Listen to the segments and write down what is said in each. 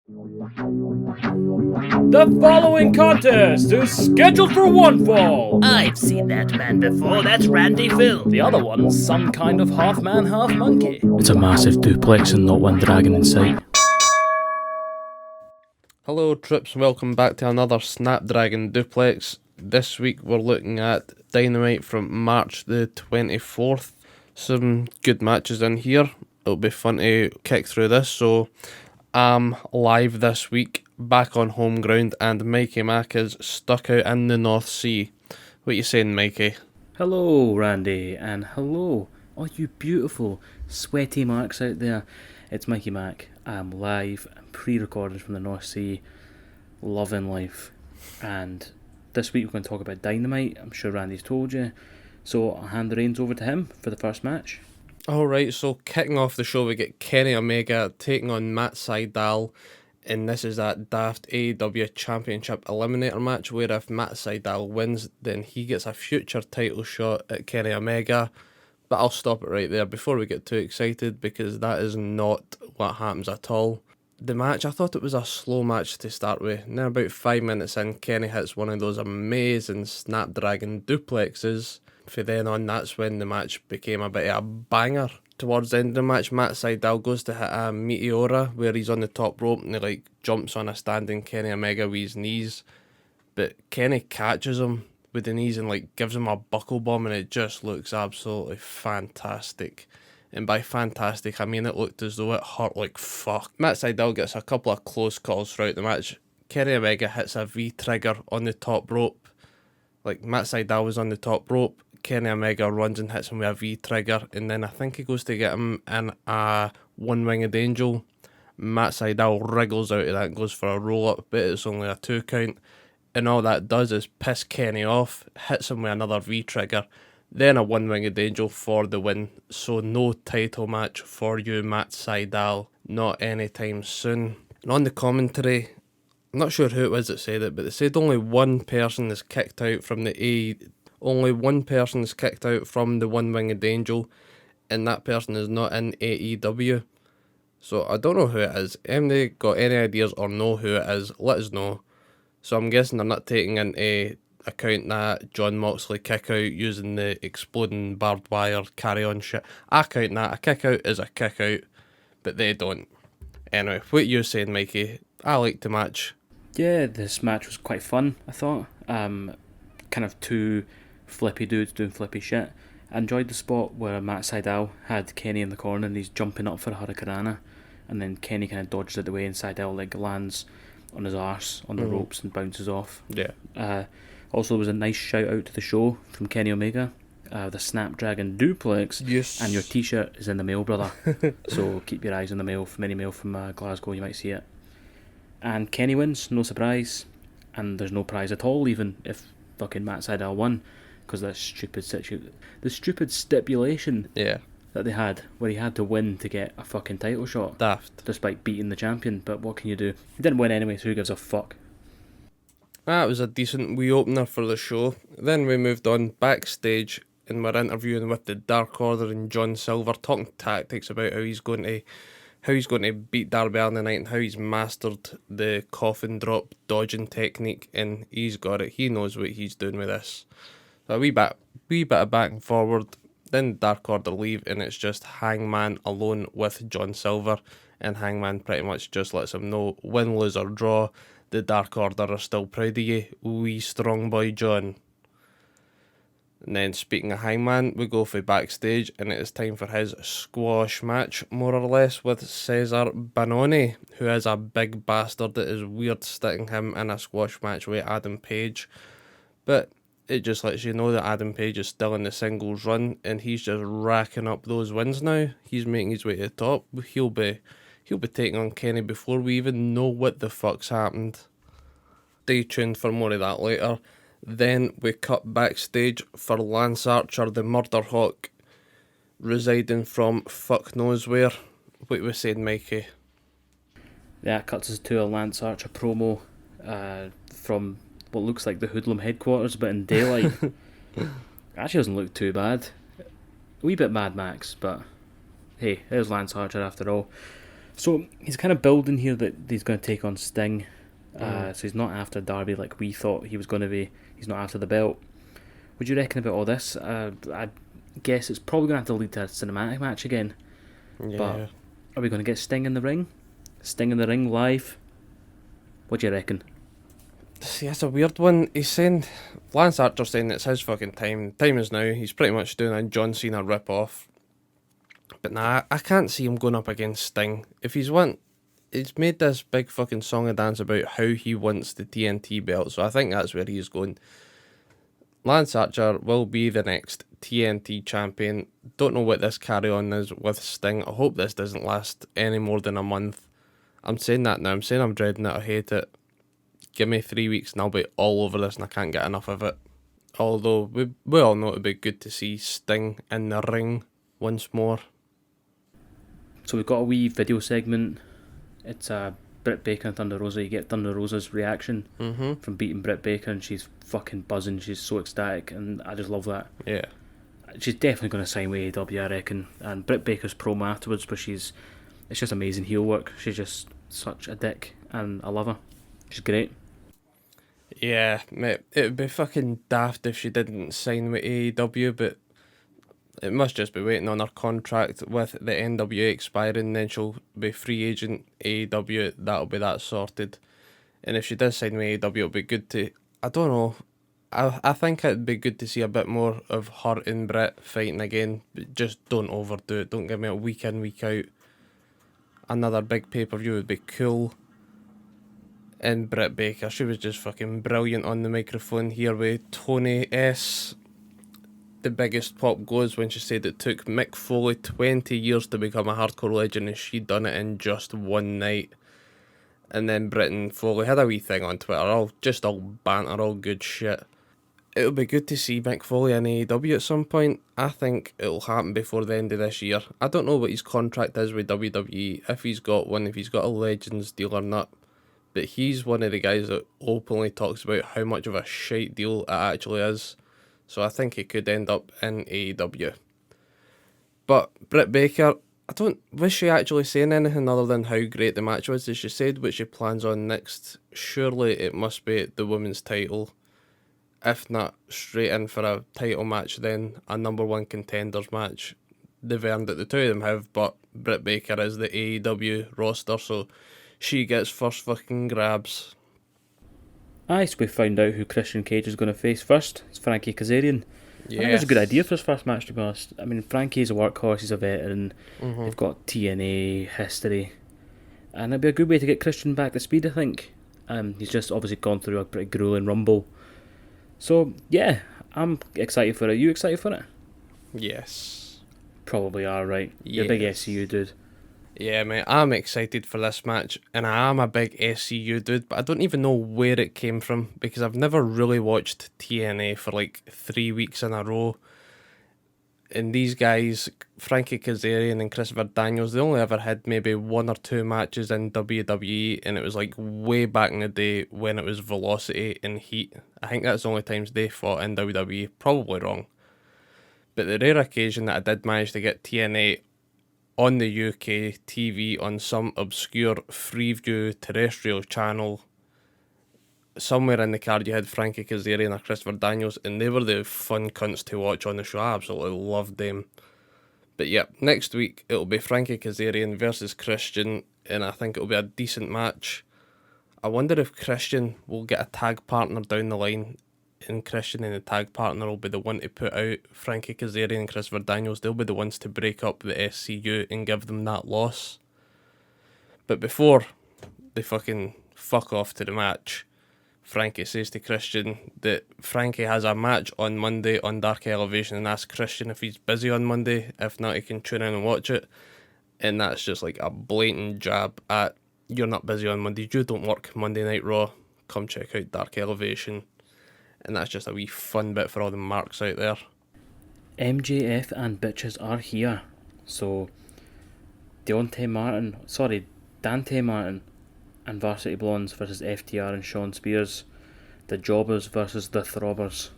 The following contest is scheduled for one fall. I've seen that man before, that's Randy Phil. The other one's some kind of half man, half monkey. It's a massive duplex and not one dragon in sight. Hello Trips, welcome back to another Snapdragon Duplex. This week we're looking at Dynamite from March the 24th. Some good matches in here. It'll be fun to kick through this. So I'm live this week, back on home ground, and Mikey Mac is stuck out in the North Sea. What you saying, Mikey? Hello, Randy, and hello, all you beautiful, sweaty marks out there. It's Mikey Mac. I'm live, I'm pre-recorded from the North Sea, loving life. And this week we're going to talk about Dynamite. I'm sure Randy's told you. So I'll hand the reins over to him for the first match. Alright, so kicking off the show we get Kenny Omega taking on Matt Sydal, and this is that daft AEW Championship Eliminator match where if Matt Sydal wins then he gets a future title shot at Kenny Omega. But I'll stop it right there before we get too excited, because that is not what happens at all. The match, I thought it was a slow match to start with. Now about 5 minutes in, Kenny hits one of those amazing Snapdragon duplexes. For then on, that's when the match became a bit of a banger. Towards the end of the match, Matt Sydal goes to hit a Meteora where he's on the top rope and he jumps on a standing Kenny Omega with his knees. But Kenny catches him with the knees and gives him a buckle bomb, and it just looks absolutely fantastic. And by fantastic, I mean it looked as though it hurt like fuck. Matt Sydal gets a couple of close calls throughout the match. Kenny Omega hits a V-trigger on the top rope. Matt Sydal was on the top rope, Kenny Omega runs and hits him with a V-trigger, and then I think he goes to get him in a one-winged angel. Matt Sydal wriggles out of that and goes for a roll-up, but it's only a 2 count. And all that does is piss Kenny off, hits him with another V-trigger, then a one-winged angel for the win. So no title match for you, Matt Sydal, not anytime soon. And on the commentary, I'm not sure who it was that said it, but they said only one person is kicked out from the one-winged angel, and that person is not in AEW. So I don't know who it is. If they got any ideas or know who it is, let us know. So I'm guessing they're not taking into account that John Moxley kick out using the exploding barbed wire carry-on shit. I count that. A kick out is a kick out, but they don't. Anyway, what you saying, Mikey? I liked the match. Yeah, this match was quite fun, I thought. Kind of two flippy dudes doing flippy shit. I enjoyed the spot where Matt Sydal had Kenny in the corner and he's jumping up for a Hurricanrana, and then Kenny kind of dodges out the way and Sydal lands on his arse on the ropes and bounces off. Yeah. Also, there was a nice shout out to the show from Kenny Omega. The Snapdragon Duplex. Yes. And your t-shirt is in the mail, brother. So keep your eyes on the mail. From any mail from Glasgow, you might see it. And Kenny wins, no surprise. And there's no prize at all, even if fucking Matt Sydal won, because that the stupid stipulation that they had, where he had to win to get a fucking title shot. Daft. Despite beating the champion, but what can you do? He didn't win anyway, so who gives a fuck? That was a decent wee opener for the show. Then we moved on backstage and we're interviewing with the Dark Order and John Silver, talking tactics about how he's going to beat Darby Allin tonight and how he's mastered the coffin drop dodging technique, and he's got it. He knows what he's doing with this. So a wee bit of back and forward. Then Dark Order leave and it's just Hangman alone with John Silver, and Hangman pretty much just lets him know, win, lose or draw, the Dark Order are still proud of you, wee strong boy John. And then speaking of Hangman, we go for backstage and it is time for his squash match, more or less, with Cesar Banoni, who is a big bastard. It is weird sticking him in a squash match with Adam Page, but it just lets you know that Adam Page is still in the singles run and he's just racking up those wins now. He's making his way to the top. He'll be taking on Kenny before we even know what the fuck's happened. Stay tuned for more of that later. Then we cut backstage for Lance Archer, the Murderhawk, residing from fuck knows where. What was saying, Mikey? Yeah, it cuts us to a Lance Archer promo from what looks like the Hoodlum headquarters, but in daylight. Actually doesn't look too bad. A wee bit Mad Max, but hey, there's Lance Archer after all. So he's kind of building here that he's going to take on Sting. So he's not after Darby like we thought he was going to be. He's not after the belt. What do you reckon about all this? I guess it's probably going to have to lead to a cinematic match again. Yeah. But are we going to get Sting in the ring? Sting in the ring live? What do you reckon? See, that's a weird one. He's saying, Lance Archer saying it's his fucking time. Time is now. He's pretty much doing a John Cena rip-off. But nah, I can't see him going up against Sting. If he's made this big fucking song and dance about how he wants the TNT belt, so I think that's where he's going. Lance Archer will be the next TNT champion. Don't know what this carry-on is with Sting. I hope this doesn't last any more than a month. I'm saying that now. I'm saying I'm dreading it. I hate it. Give me 3 weeks and I'll be all over this and I can't get enough of it. Although, we all know it would be good to see Sting in the ring once more. So we've got a wee video segment. It's Britt Baker and Thunder Rosa. You get Thunder Rosa's reaction from beating Britt Baker, and she's fucking buzzing. She's so ecstatic, and I just love that. Yeah. She's definitely going to sign with AEW, I reckon. And Britt Baker's promo afterwards, where it's just amazing heel work. She's just such a dick, and I love her. She's great. Yeah, mate, it would be fucking daft if she didn't sign with AEW, but it must just be waiting on her contract with the NWA expiring, then she'll be free agent AEW, that'll be that sorted. And if she does sign with AEW, it'll be good to, I don't know, I think it'd be good to see a bit more of her and Britt fighting again, but just don't overdo it, don't give me a week in, week out. Another big pay-per-view would be cool. And Britt Baker, she was just fucking brilliant on the microphone here with Tony S. The biggest pop goes when she said it took Mick Foley 20 years to become a hardcore legend and she done it in just one night. And then Britt and Foley had a wee thing on Twitter, all banter, all good shit. It'll be good to see Mick Foley in AEW at some point. I think it'll happen before the end of this year. I don't know what his contract is with WWE, if he's got one, if he's got a Legends deal or not. But he's one of the guys that openly talks about how much of a shite deal it actually is. So I think he could end up in AEW. But Britt Baker, was she actually saying anything other than how great the match was? As she said what she plans on next, surely it must be the women's title. If not, straight in for a title match, then a number one contenders match. They've earned it, the two of them have, but Britt Baker is the AEW roster, so she gets first fucking grabs. Aye, so we found out who Christian Cage is going to face first. It's Frankie Kazarian. Yes. I think it's a good idea for his first match, to be honest. I mean, Frankie's a workhorse, he's a veteran. They've got TNA history. And it'd be a good way to get Christian back to speed, I think. He's just obviously gone through a pretty grueling rumble. So, yeah, I'm excited for it. You excited for it? Yes. Probably are, right? You're a big SCU dude. Yeah, mate, I'm excited for this match, and I am a big SCU dude, but I don't even know where it came from, because I've never really watched TNA for like 3 weeks in a row. And these guys, Frankie Kazarian and Christopher Daniels, they only ever had maybe 1 or 2 matches in WWE, and it was like way back in the day when it was Velocity and Heat. I think that's the only times they fought in WWE, probably wrong. But the rare occasion that I did manage to get TNA on the UK TV on some obscure Freeview terrestrial channel, somewhere in the card you had Frankie Kazarian or Christopher Daniels, and they were the fun cunts to watch on the show. I absolutely loved them. But yeah, next week it'll be Frankie Kazarian versus Christian, and I think it'll be a decent match. I wonder if Christian will get a tag partner down the line, and Christian and the tag partner will be the one to put out Frankie Kazarian and Christopher Daniels. They'll be the ones to break up the SCU and give them that loss. But before they fucking fuck off to the match, Frankie says to Christian that Frankie has a match on Monday on Dark Elevation and asks Christian if he's busy on Monday. If not, he can tune in and watch it. And that's just like a blatant jab at, you're not busy on Monday, you don't work Monday Night Raw, come check out Dark Elevation. And that's just a wee fun bit for all the marks out there. MJF and bitches are here. So, Dante Martin and Varsity Blondes versus FTR and Sean Spears. The Jobbers versus the Throbbers.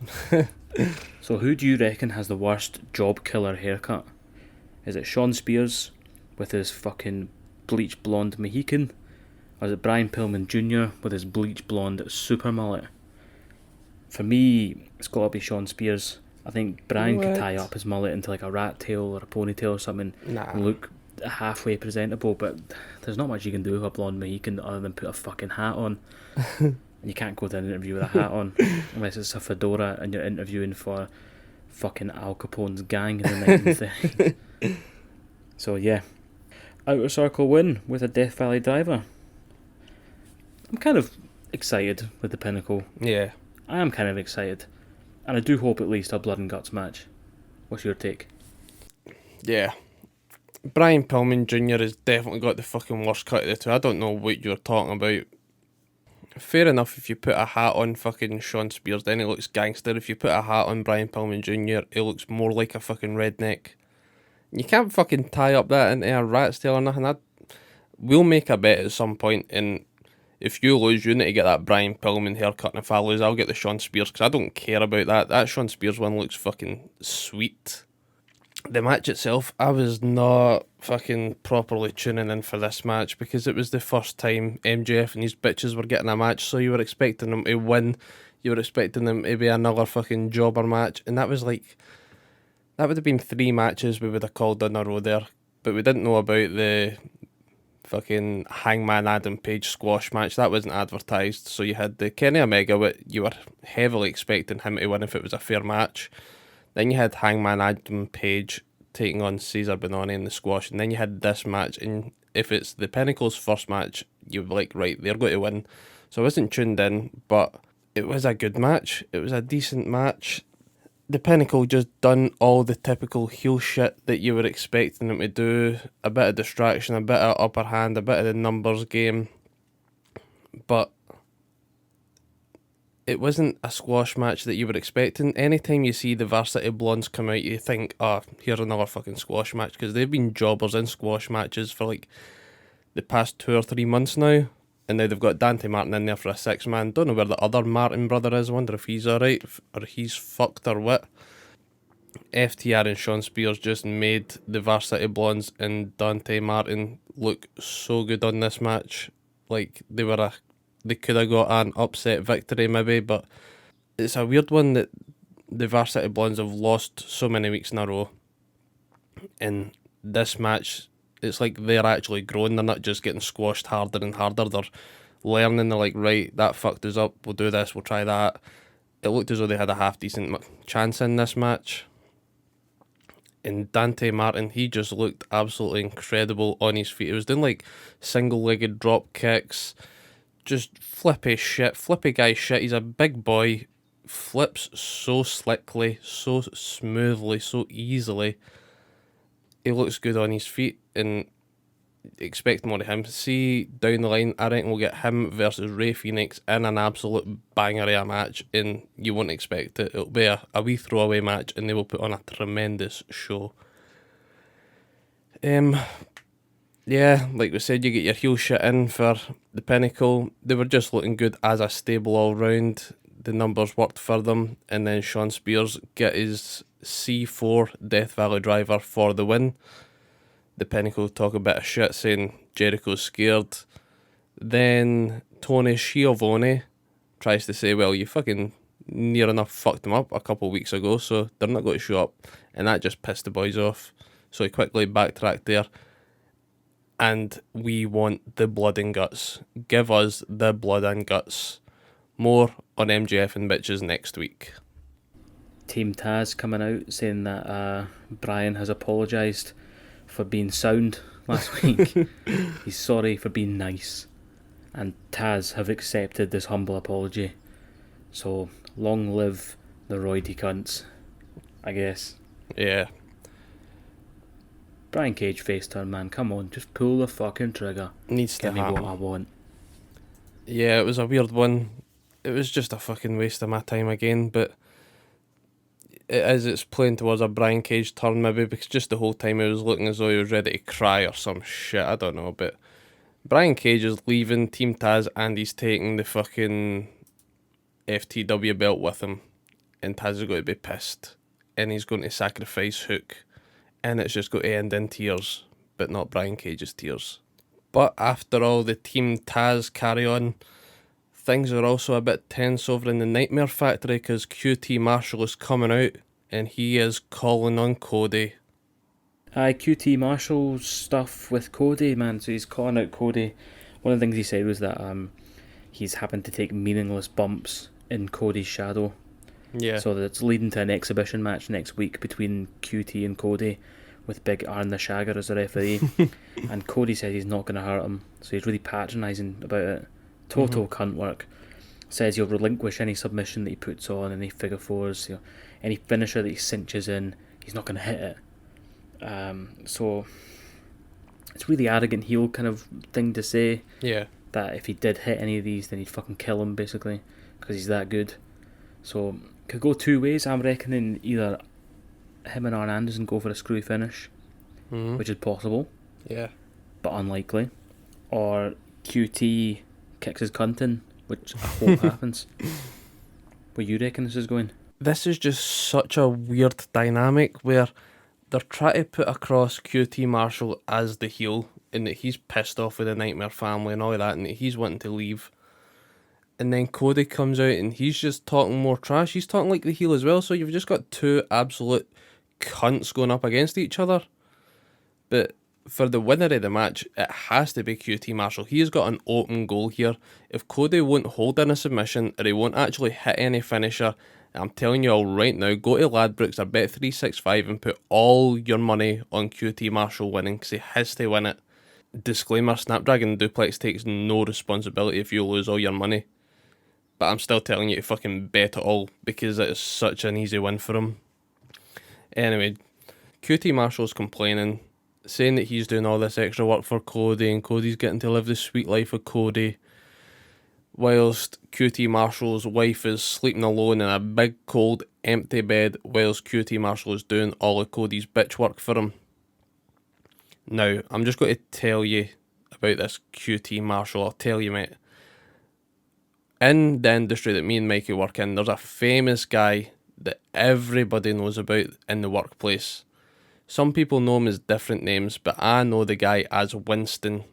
So who do you reckon has the worst job killer haircut? Is it Sean Spears with his fucking bleach blonde Mohican, or is it Brian Pillman Jr. with his bleach blonde super mullet? For me, it's got to be Sean Spears. I think Brian could tie up his mullet into like a rat tail or a ponytail or something and look halfway presentable, but there's not much you can do with a blonde Mohican other than put a fucking hat on. And you can't go to an interview with a hat on unless it's a fedora and you're interviewing for fucking Al Capone's gang in the 1930s. So yeah, Outer Circle win with a Death Valley driver. I'm kind of excited with the Pinnacle. Yeah. I am kind of excited. And I do hope at least a blood and guts match. What's your take? Yeah. Brian Pillman Jr. has definitely got the fucking worst cut of the two. I don't know what you're talking about. Fair enough, if you put a hat on fucking Sean Spears, then it looks gangster. If you put a hat on Brian Pillman Jr., it looks more like a fucking redneck. You can't fucking tie up that into a rat's tail or nothing. We'll make a bet at some point, and if you lose, you need to get that Brian Pillman haircut, and if I lose, I'll get the Sean Spears, because I don't care about that. That Sean Spears one looks fucking sweet. The match itself, I was not fucking properly tuning in for this match, because it was the first time MJF and these bitches were getting a match, so you were expecting them to win, you were expecting them to be another fucking jobber match, and that was like, that would have been 3 matches we would have called in a row there, but we didn't know about the fucking Hangman Adam Page squash match. That wasn't advertised. So you had the Kenny Omega, what you were heavily expecting him to win if it was a fair match. Then you had Hangman Adam Page taking on Cesar Banoni in the squash, and then you had this match, and if it's the Pinnacle's first match, you're like, right, they're going to win. So I wasn't tuned in, but it was a good match. It was a decent match. The Pinnacle just done all the typical heel shit that you were expecting them to do. A bit of distraction, a bit of upper hand, a bit of the numbers game. But it wasn't a squash match that you were expecting. Anytime you see the Varsity Blondes come out, you think, here's another fucking squash match. Because they've been jobbers in squash matches for like the past 2 or 3 months now. And now they've got Dante Martin in there for a 6-man. Don't know where the other Martin brother is. I wonder if he's alright, or he's fucked or what. FTR and Sean Spears just made the Varsity Blondes and Dante Martin look so good on this match. Like, they could have got an upset victory maybe, but it's a weird one that the Varsity Blondes have lost so many weeks in a row. And this match, it's like they're actually growing. They're not just getting squashed harder and harder. They're learning. They're like, right, that fucked us up. We'll do this. We'll try that. It looked as though they had a half-decent chance in this match. And Dante Martin, he just looked absolutely incredible on his feet. He was doing like single-legged drop kicks. Just flippy guy shit. He's a big boy. Flips so slickly, so smoothly, so easily. He looks good on his feet, and expect more of him. See, down the line, I reckon we'll get him versus Rey Fenix in an absolute banger of a match, and you won't expect it. It'll be a wee throwaway match, and they will put on a tremendous show. Yeah, like we said, you get your heel shit in for the Pinnacle. They were just looking good as a stable all round. The numbers worked for them, and then Sean Spears get his C4 Death Valley driver for the win. The Pinnacle talk a bit of shit saying Jericho's scared. Then Tony Schiavone tries to say, well, you fucking near enough fucked him up a couple of weeks ago, so they're not going to show up. And that just pissed the boys off. So he quickly backtracked there. And we want the blood and guts. Give us the blood and guts. More on MJF and bitches next week. Team Taz coming out saying that Brian has apologised for being sound last week. He's sorry for being nice. And Taz have accepted this humble apology. So, long live the roidy cunts, I guess. Yeah. Brian Cage face turn, man. Come on, just pull the fucking trigger. Needs to Give me happen. what I want. Yeah, it was a weird one. It was just a fucking waste of my time again, but it's playing towards a Brian Cage turn maybe, because just the whole time he was looking as though he was ready to cry or some shit, I don't know, but Brian Cage is leaving Team Taz and he's taking the fucking FTW belt with him, and Taz is going to be pissed, and he's going to sacrifice Hook, and it's just going to end in tears, but not Brian Cage's tears. But after all the Team Taz carry on, things are also a bit tense over in the Nightmare Factory because QT Marshall is coming out and he is calling on Cody. QT Marshall's stuff with Cody, man. So he's calling out Cody. One of the things he said was that he's happened to take meaningless bumps in Cody's shadow. Yeah. So that's leading to an exhibition match next week between QT and Cody, with Big Arn the Shagger as the referee. And Cody says he's not going to hurt him, so he's really patronising about it. Total cunt work. Says he'll relinquish any submission that he puts on, any figure fours, any finisher that he cinches in, he's not going to hit it. So it's really arrogant heel kind of thing to say. Yeah. That if he did hit any of these, then he'd fucking kill him, basically, because he's that good. So could go two ways. I'm reckoning either him and Arn Anderson go for a screwy finish, which is possible, but unlikely, or QT kicks his cunt in, which I hope happens. Where you reckon this is going? This is just such a weird dynamic where they're trying to put across QT Marshall as the heel, and that he's pissed off with the Nightmare family and all of that, and that he's wanting to leave. And then Cody comes out and he's just talking more trash. He's talking like the heel as well, so you've just got two absolute cunts going up against each other. But for the winner of the match, it has to be QT Marshall. He has got an open goal here. If Cody won't hold in a submission, or he won't actually hit any finisher, I'm telling you all right now, go to Ladbrokes or Bet365 and put all your money on QT Marshall winning, because he has to win it. Disclaimer, Snapdragon Duplex takes no responsibility if you lose all your money. But I'm still telling you to fucking bet it all, because it is such an easy win for him. Anyway, QT Marshall's complaining, saying that he's doing all this extra work for Cody, and Cody's getting to live the sweet life of Cody, whilst QT Marshall's wife is sleeping alone in a big cold empty bed, whilst QT Marshall is doing all of Cody's bitch work for him. Now, I'm just going to tell you about this QT Marshall. I'll tell you, mate. In the industry that me and Mikey work in, there's a famous guy that everybody knows about in the workplace. Some people know him as different names, but I know the guy as Winston.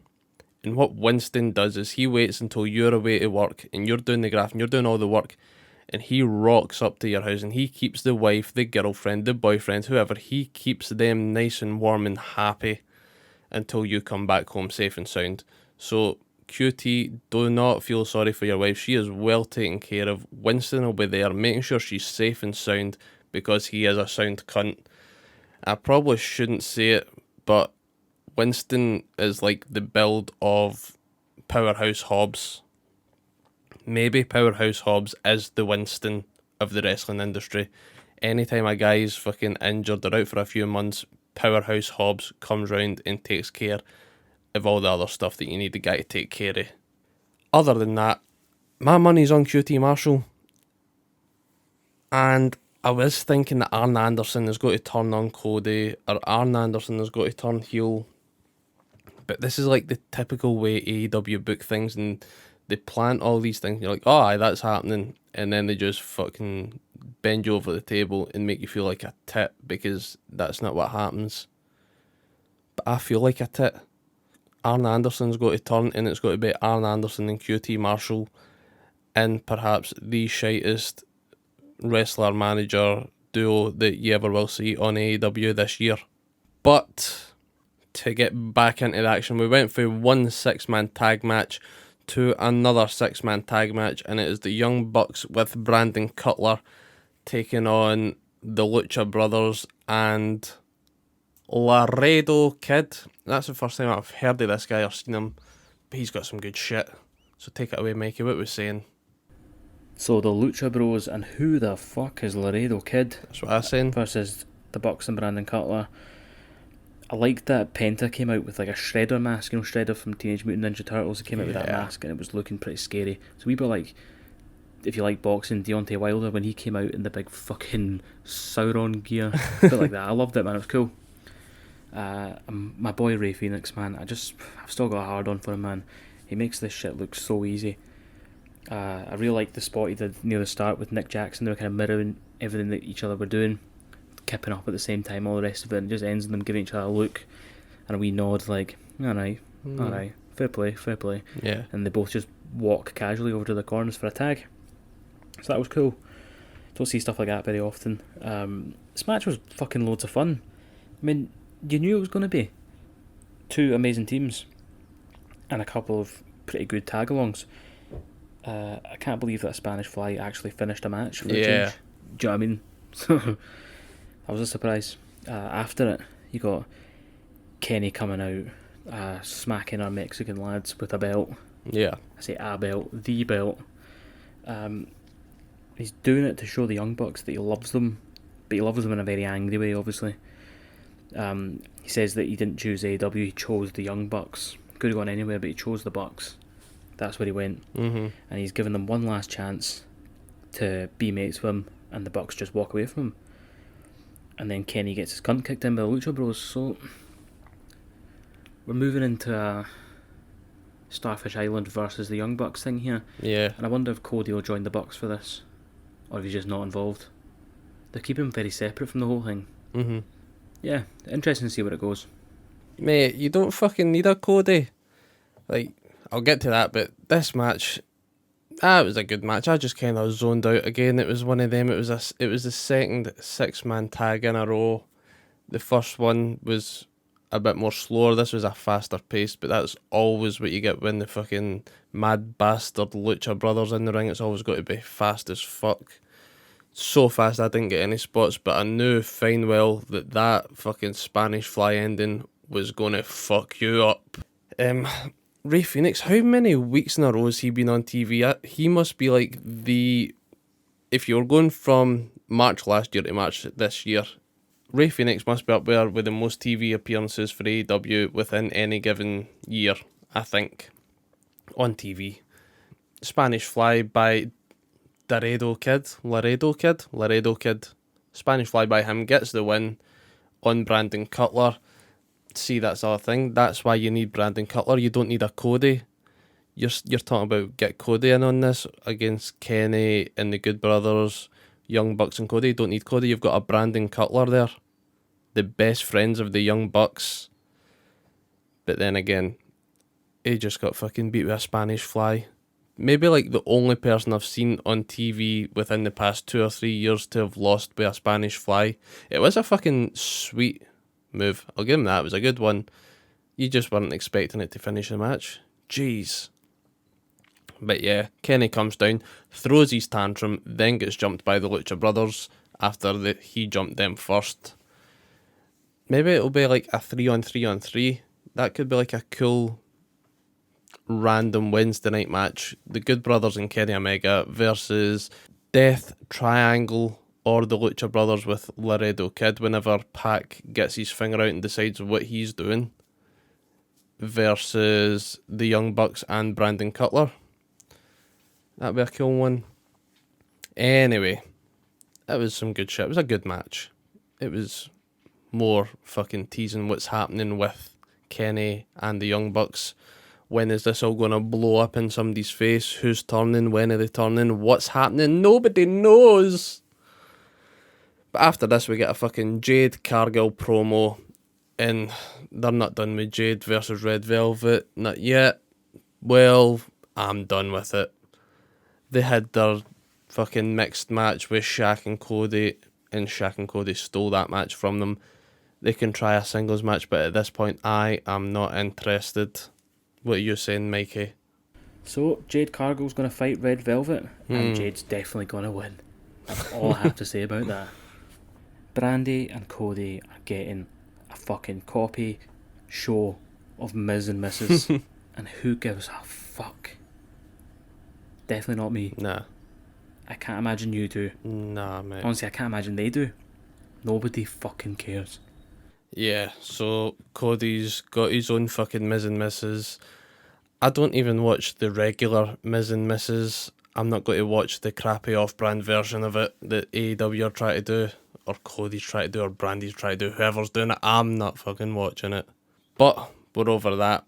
And what Winston does is he waits until you're away to work and you're doing the graph and you're doing all the work, and he rocks up to your house and he keeps the wife, the girlfriend, the boyfriend, whoever, he keeps them nice and warm and happy until you come back home safe and sound. So QT, do not feel sorry for your wife. She is well taken care of. Winston will be there making sure she's safe and sound, because he is a sound cunt. I probably shouldn't say it, but Winston is like the build of Powerhouse Hobbs. Maybe Powerhouse Hobbs is the Winston of the wrestling industry. Anytime a guy's fucking injured or out for a few months, Powerhouse Hobbs comes round and takes care of all the other stuff that you need the guy to take care of. Other than that, my money's on QT Marshall. And I was thinking that Arn Anderson is going to turn on Cody, or Arn Anderson is going to turn heel. But this is like the typical way AEW book things, and they plant all these things. You're like, oh, aye, that's happening. And then they just fucking bend you over the table and make you feel like a tit, because that's not what happens. But I feel like a tit. Arn Anderson's got to turn, and it's got to be Arn Anderson and QT Marshall in perhaps the shitest wrestler-manager duo that you ever will see on AEW this year. But to get back into the action, we went from one 6-man tag match to another 6-man tag match, and it is the Young Bucks with Brandon Cutler taking on the Lucha Brothers and Laredo Kid. That's the first time I've heard of this guy or seen him, but he's got some good shit. So take it away, Mikey. What was saying? So the Lucha Bros, and who the fuck is Laredo Kid? That's what I was saying. Versus the Bucks and Brandon Cutler. I liked that Penta came out with like a Shredder mask, you know, Shredder from Teenage Mutant Ninja Turtles. He came out with that mask and it was looking pretty scary. So we were like, if you like boxing, Deontay Wilder, when he came out in the big fucking Sauron gear. A bit like that. I loved it, man. It was cool. My boy Ray Phoenix, man, I've still got a hard on for him, man. He makes this shit look so easy. I really liked the spot he did near the start with Nick Jackson. They were kind of mirroring everything that each other were doing, kipping up at the same time, all the rest of it, and just ends in them giving each other a look and a wee nod like, alright, Fair play, fair play. Yeah. And they both just walk casually over to the corners for a tag. So that was cool. Don't see stuff like that very often. This match was fucking loads of fun. I mean, you knew it was going to be. Two amazing teams. And a couple of pretty good tag-alongs. I can't believe that Spanish Fly actually finished a match for a change. Do you know what I mean? That was a surprise. After it, you got Kenny coming out, smacking our Mexican lads with a belt. Yeah. I say a belt, the belt. He's doing it to show the Young Bucks that he loves them, but he loves them in a very angry way, obviously. He says that he didn't choose AEW, he chose the Young Bucks. Could have gone anywhere, but he chose the Bucks. That's where he went. Mm-hmm. And he's given them one last chance to be mates with him, and the Bucks just walk away from him. And then Kenny gets his cunt kicked in by the Lucha Bros, so we're moving into a Starfish Island versus the Young Bucks thing here. Yeah. And I wonder if Cody will join the Bucks for this, or if he's just not involved. They're keeping him very separate from the whole thing. Mm-hmm. Yeah, interesting to see where it goes. Mate, you don't fucking need a Cody. Like, I'll get to that, but this match, it was a good match. I just kind of zoned out again. It was one of them. It was the second 6-man tag in a row. The first one was a bit more slower. This was a faster pace, but that's always what you get when the fucking mad bastard Lucha brothers in the ring. It's always got to be fast as fuck. So fast I didn't get any spots, but I knew fine well that fucking Spanish Fly ending was gonna fuck you up. Ray Phoenix, how many weeks in a row has he been on TV? He must be like if you're going from March last year to March this year, Ray Phoenix must be up there with the most TV appearances for AEW within any given year, I think, on TV. Spanish Fly by Laredo Kid. Spanish Fly by him gets the win on Brandon Cutler. See, that's the other thing. That's why you need Brandon Cutler. You don't need a Cody. You're talking about get Cody in on this against Kenny and the Good Brothers, Young Bucks and Cody. You don't need Cody. You've got a Brandon Cutler there. The best friends of the Young Bucks. But then again, he just got fucking beat with a Spanish Fly. Maybe like the only person I've seen on TV within the past 2 or 3 years to have lost by a Spanish Fly. It was a fucking sweet move. I'll give him that. It was a good one. You just weren't expecting it to finish the match. Jeez. But yeah, Kenny comes down, throws his tantrum, then gets jumped by the Lucha Brothers after he jumped them first. Maybe it'll be like a 3-on-3-on-3. That could be like a cool random Wednesday night match. The Good Brothers and Kenny Omega versus Death Triangle or the Lucha Brothers with Laredo Kid whenever Pac gets his finger out and decides what he's doing, versus the Young Bucks and Brandon Cutler. That'd be a cool one. Anyway, that was some good shit. It was a good match. It was more fucking teasing what's happening with Kenny and the Young Bucks. When is this all going to blow up in somebody's face? Who's turning? When are they turning? What's happening? Nobody knows. But after this, we get a fucking Jade Cargill promo. And they're not done with Jade versus Red Velvet. Not yet. Well, I'm done with it. They had their fucking mixed match with Shaq and Cody. And Shaq and Cody stole that match from them. They can try a singles match, but at this point, I am not interested. What are you saying, Mikey? So, Jade Cargill's going to fight Red Velvet, and Jade's definitely going to win. That's all I have to say about that. Brandy and Cody are getting a fucking copy show of Ms. and Mrs. And who gives a fuck? Definitely not me. Nah. I can't imagine you do. Nah, mate. Honestly, I can't imagine they do. Nobody fucking cares. Yeah, so Cody's got his own fucking Ms. and Mrs. I don't even watch the regular Ms. and Mrs. I'm not going to watch the crappy off-brand version of it that AEW are trying to do, or Cody's trying to do, or Brandy's trying to do. Whoever's doing it, I'm not fucking watching it. But we're over that,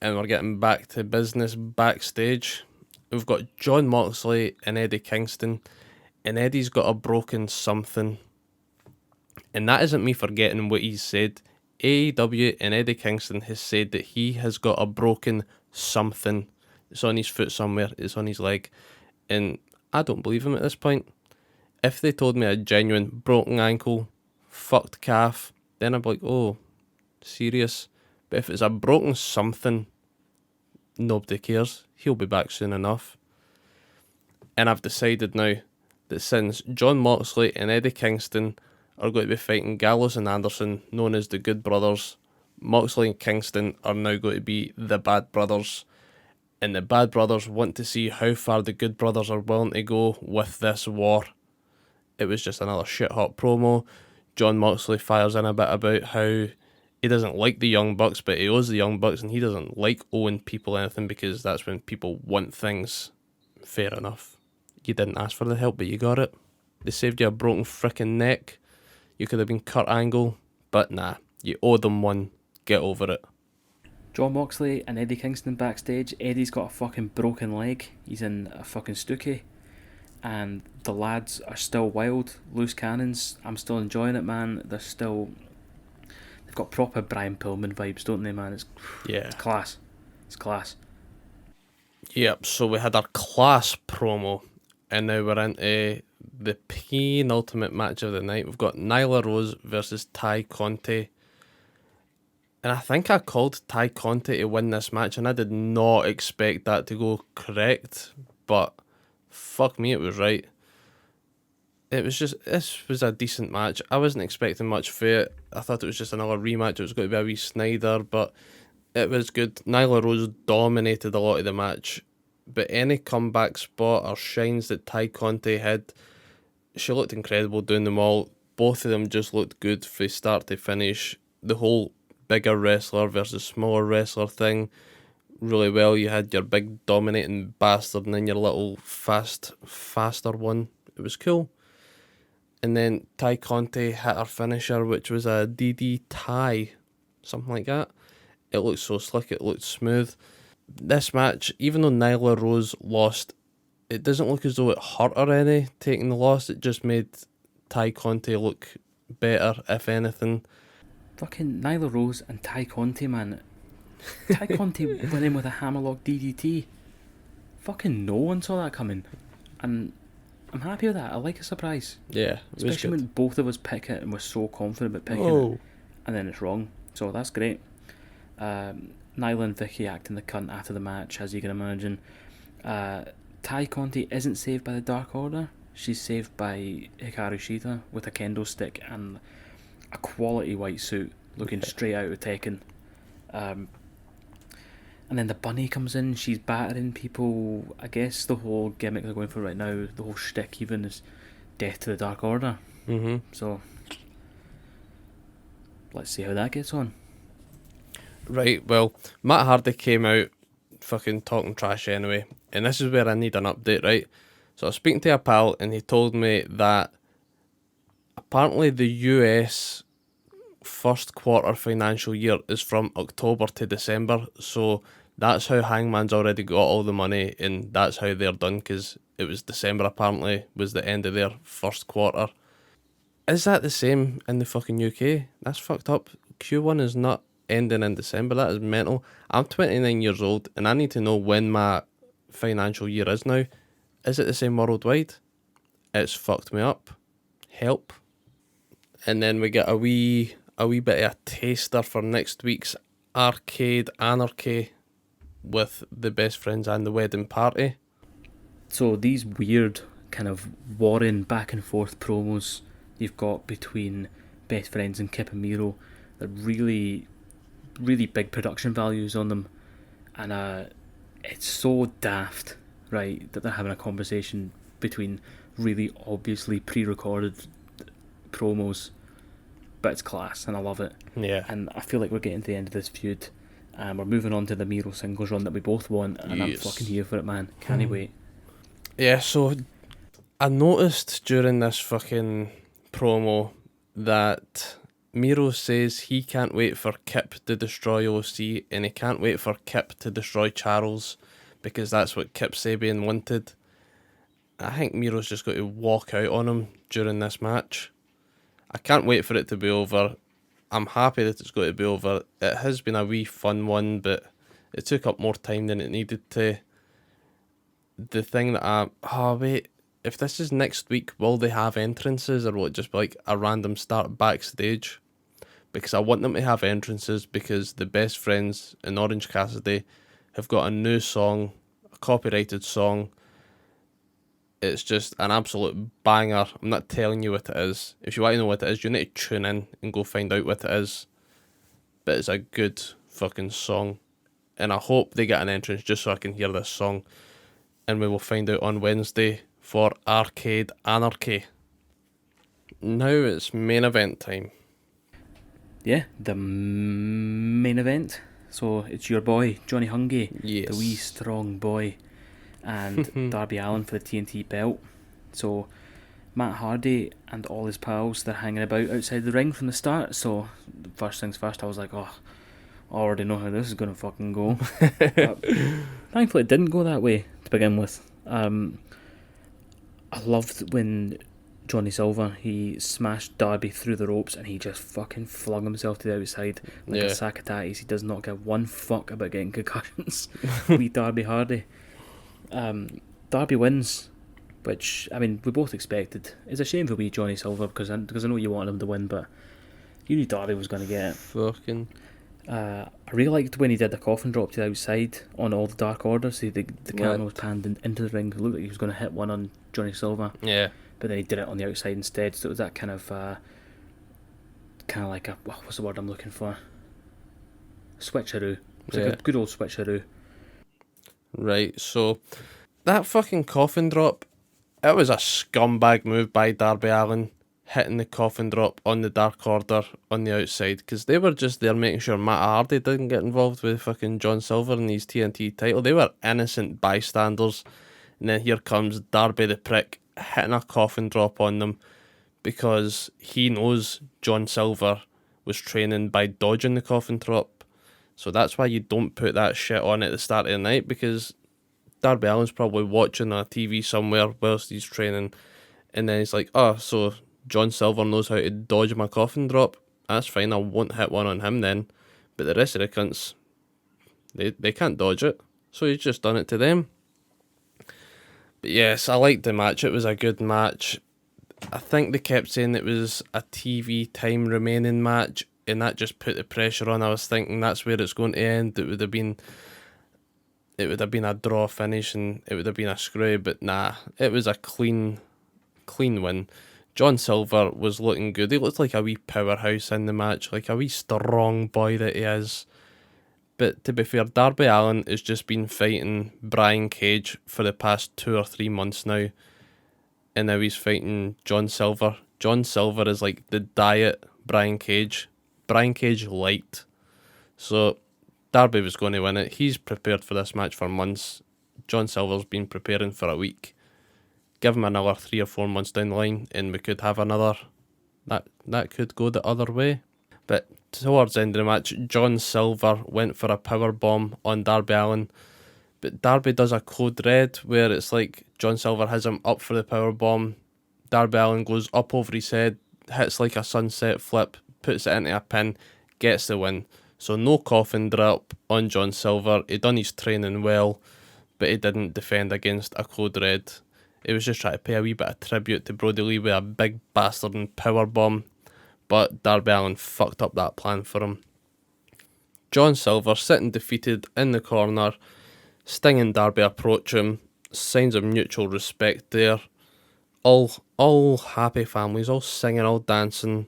and we're getting back to business backstage. We've got John Moxley and Eddie Kingston, and Eddie's got a broken something. And that isn't me forgetting what he's said. AEW and Eddie Kingston has said that he has got a broken something. It's on his foot somewhere. It's on his leg. And I don't believe him at this point. If they told me a genuine broken ankle, fucked calf, then I'd be like, oh, serious. But if it's a broken something, nobody cares. He'll be back soon enough. And I've decided now that since John Moxley and Eddie Kingston are going to be fighting Gallows and Anderson, known as the Good Brothers, Moxley and Kingston are now going to be the Bad Brothers. And the Bad Brothers want to see how far the Good Brothers are willing to go with this war. It was just another shit-hot promo. John Moxley fires in a bit about how he doesn't like the Young Bucks, but he owes the Young Bucks, and he doesn't like owing people anything because that's when people want things. Fair enough. You didn't ask for the help, but you got it. They saved you a broken frickin' neck. You could have been Kurt Angle, but nah, you owe them one. Get over it. John Moxley and Eddie Kingston backstage. Eddie's got a fucking broken leg. He's in a fucking stookie. And the lads are still wild. Loose cannons. I'm still enjoying it, man. They're still... They've got proper Brian Pillman vibes, don't they, man? It's class. It's class. Yep, so we had our class promo, and now we're into the penultimate match of the night. We've got Nyla Rose versus Ty Conti. And I think I called Ty Conti to win this match, and I did not expect that to go correct, but fuck me, it was right. This was a decent match. I wasn't expecting much for it. I thought it was just another rematch. It was going to be a wee Snyder, but it was good. Nyla Rose dominated a lot of the match, but any comeback spot or shines that Ty Conti had, she looked incredible doing them all. Both of them just looked good from start to finish. The whole bigger wrestler versus smaller wrestler thing, really well. You had your big dominating bastard and then your little faster one. It was cool. And then Ty Conti hit her finisher, which was a DD tie, something like that. It looked so slick, it looked smooth. This match, even though Nyla Rose lost, it doesn't look as though it hurt her any taking the loss. It just made Ty Conti look better, if anything. Fucking Nyla Rose and Ty Conti, man. Ty Conti went in with a hammerlock DDT. Fucking no one saw that coming. And I'm happy with that. I like a surprise. Yeah, it was especially good. when both of us pick it and we're so confident about picking it, and then it's wrong. So that's great. Nyla and Vicky acting the cunt after the match, as you can imagine. Ty Conti isn't saved by the Dark Order. She's saved by Hikaru Shida with a kendo stick and a quality white suit, looking straight out of Tekken. And then the bunny comes in, she's battering people. I guess the whole gimmick they're going for right now, the whole shtick even, is death to the Dark Order. Mm-hmm. So, let's see how that gets on. Right, well, Matt Hardy came out fucking talking trash anyway, and this is where I need an update, right? So I was speaking to a pal, and he told me that apparently the US first quarter financial year is from October to December, so that's how Hangman's already got all the money, and that's how they're done, because it was December apparently was the end of their first quarter. Is that the same in the fucking UK? That's fucked up. Q1 is not ending in December. That is mental. I'm 29 years old, and I need to know when my financial year is now. Is it the same worldwide? It's fucked me up. Help. And then we get a wee bit of a taster for next week's Arcade Anarchy with the Best Friends and the Wedding Party. So these weird kind of warring back and forth promos you've got between Best Friends and Kip and Miro, they're really, really big production values on them, and it's so daft, right, that they're having a conversation between really obviously pre-recorded promos, but it's class and I love it. Yeah. And I feel like we're getting to the end of this feud, and we're moving on to the Miro singles run that we both want, and I'm fucking here for it, man. Can't wait. Yeah, so I noticed during this fucking promo that Miro says he can't wait for Kip to destroy OC, and he can't wait for Kip to destroy Charles, because that's what Kip Sabian wanted. I think Miro's just got to walk out on him during this match. I can't wait for it to be over. I'm happy that it's going to be over. It has been a wee fun one, but It took up more time than it needed to. The thing that if this is next week, will they have entrances or will it just be like a random start backstage? Because I want them to have entrances because the Best Friends in Orange Cassidy have got a new song, a copyrighted song. It's just an absolute banger. I'm not telling you what it is. If you want to know what it is, you need to tune in and go find out what it is. But it's a good fucking song. And I hope they get an entrance just so I can hear this song. And we will find out on Wednesday for Arcade Anarchy. Now it's main event time. Yeah, the main event. So it's your boy, Johnny Hungy, Yes. the wee strong boy, and Darby Allin for the TNT belt. So Matt Hardy and all his pals, they're hanging about outside the ring from the start. So first things first, I was like, oh, I already know how this is going to fucking go. But thankfully it didn't go that way to begin with. I loved when Johnny Silver, he smashed Darby through the ropes and he just fucking flung himself to the outside like a sack of tatties. He does not give one fuck about getting concussions. Wee Darby Hardy. Darby wins, which, I mean, we both expected. It's a shame for wee Johnny Silver because I know you wanted him to win, but you knew Darby was going to get it. Fucking. I really liked when he did the coffin drop to the outside on all the Dark Orders. The camera was panned into the ring. It looked like he was going to hit one on Johnny Silver. Yeah. But then he did it on the outside instead. So it was that kind of like a, what's the word I'm looking for? Switcheroo. It's like a good old switcheroo. Right, so that fucking coffin drop, it was a scumbag move by Darby Allin, hitting the coffin drop on the Dark Order on the outside, because they were just there making sure Matt Hardy didn't get involved with fucking John Silver and his TNT title. They were innocent bystanders, and then here comes Darby the prick hitting a coffin drop on them because he knows John Silver was training by dodging the coffin drop. So that's why you don't put that shit on at the start of the night, because Darby Allin's probably watching a TV somewhere whilst he's training, and then he's like, oh, so John Silver knows how to dodge my coffin drop. That's fine, I won't hit one on him then. But the rest of the cunts, they can't dodge it. So he's just done it to them. But yes, I liked the match. It was a good match. I think they kept saying it was a TV time remaining match, and that just put the pressure on. I was thinking that's where it's going to end. It would have been a draw finish and it would have been a screw, but nah, it was a clean win. John Silver was looking good. He looked like a wee powerhouse in the match, like a wee strong boy that he is. But to be fair, Darby Allin has just been fighting Brian Cage for the past 2 or 3 months now. And now he's fighting John Silver. John Silver is like the diet Brian Cage. Brian Cage light. So Darby was going to win it. He's prepared for this match for months. John Silver's been preparing for a week. Give him another 3 or 4 months down the line and we could have another. That could go the other way. But towards the end of the match, John Silver went for a power bomb on Darby Allin. But Darby does a code red where it's like John Silver has him up for the power bomb. Darby Allin goes up over his head, hits like a sunset flip, puts it into a pin, gets the win. So no coffin drop on John Silver. He done his training well, but he didn't defend against a code red. He was just trying to pay a wee bit of tribute to Brody Lee with a big bastard and power bomb. But Darby Allin fucked up that plan for him. John Silver sitting defeated in the corner. Sting and Darby approach him. Signs of mutual respect there. All happy families, all singing, all dancing.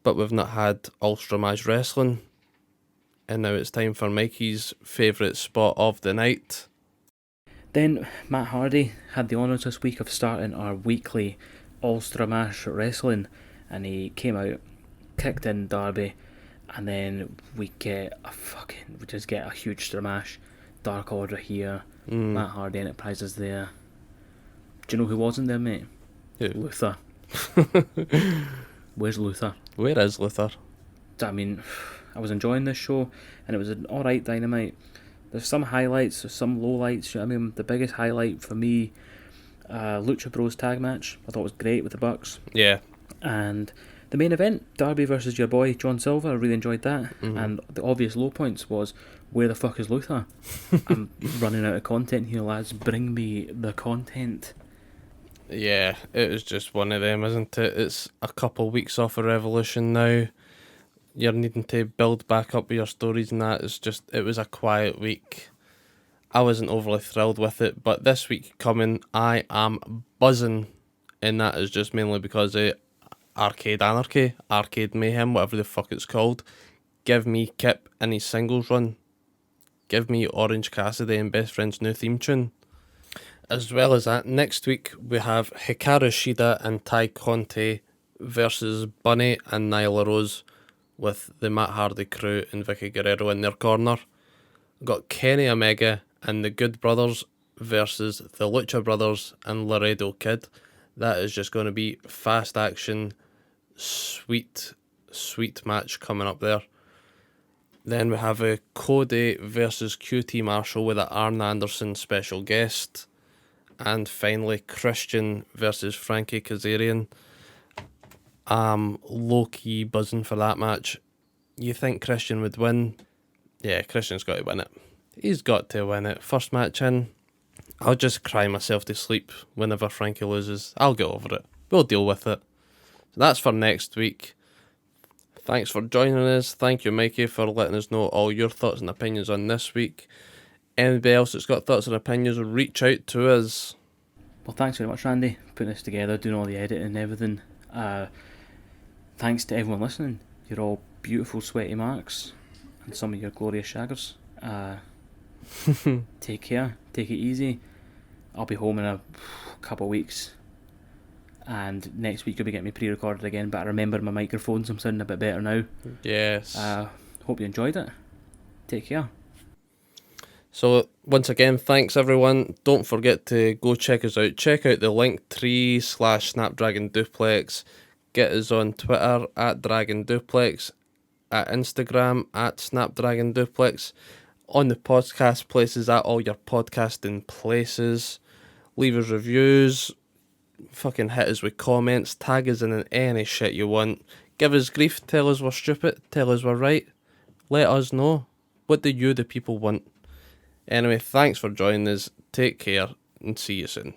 But we've not had Ulster match wrestling. And now it's time for Mikey's favourite spot of the night. Then Matt Hardy had the honours this week of starting our weekly Ulster Mash wrestling, and he came out, kicked in Darby, and then we just get a huge Stramash. Dark Order here, Matt Hardy Enterprises there. Do you know who wasn't there, mate? Who? Luther. Where's Luther? Where is Luther? I mean, I was enjoying this show, and it was an alright Dynamite. There's some highlights, there's some lowlights. You know what I mean? The biggest highlight for me, Lucha Bros tag match. I thought it was great with the Bucks. Yeah. And the main event, Darby versus your boy John Silver, I really enjoyed that. And the obvious low points was Where the fuck is Lucha? I'm running out of content here, lads. Bring me the content. Yeah, it was just one of them, isn't it? It's a couple weeks off of Revolution now. You're needing to build back up with your stories and that. It was a quiet week. I wasn't overly thrilled with it, but this week coming, I am buzzing, and that is just mainly because of Arcade Anarchy, Arcade Mayhem, whatever the fuck it's called. Give me Kip in his singles run. Give me Orange Cassidy and Best Friend's new theme tune. As well as that, next week we have Hikaru Shida and Tai Conti versus Bunny and Nyla Rose, with the Matt Hardy crew and Vicky Guerrero in their corner. We've got Kenny Omega and the Good Brothers versus the Lucha Brothers and Laredo Kid. That is just going to be fast action, sweet match coming up there. Then we have a Cody versus QT Marshall with an Arn Anderson special guest. And finally, Christian versus Frankie Kazarian. I'm low-key buzzing for that match. You think Christian would win? Yeah, Christian's got to win it. He's got to win it. First match in, I'll just cry myself to sleep whenever Frankie loses. I'll get over it. We'll deal with it. So that's for next week. Thanks for joining us. Thank you, Mikey, for letting us know all your thoughts and opinions on this week. Anybody else that's got thoughts and opinions, reach out to us. Well, thanks very much, Randy, putting this together, doing all the editing and everything. Thanks to everyone listening. You're all beautiful, sweaty marks, and some of your glorious shaggers. Take care, take it easy. I'll be home in a couple of weeks, and next week you'll be getting me pre-recorded again, but I remember my microphones, I'm sounding a bit better now. Yes. Hope you enjoyed it. Take care. So, once again, thanks everyone. Don't forget to go check us out. Check out the Linktree/Snapdragon Duplex. Get us on Twitter at Dragon Duplex, at Instagram at Snapdragon Duplex, on the podcast places at all your podcasting places. Leave us reviews, fucking hit us with comments, tag us in any shit you want. Give us grief, tell us we're stupid, tell us we're right. Let us know. What do you, the people, want? Anyway, thanks for joining us. Take care and see you soon.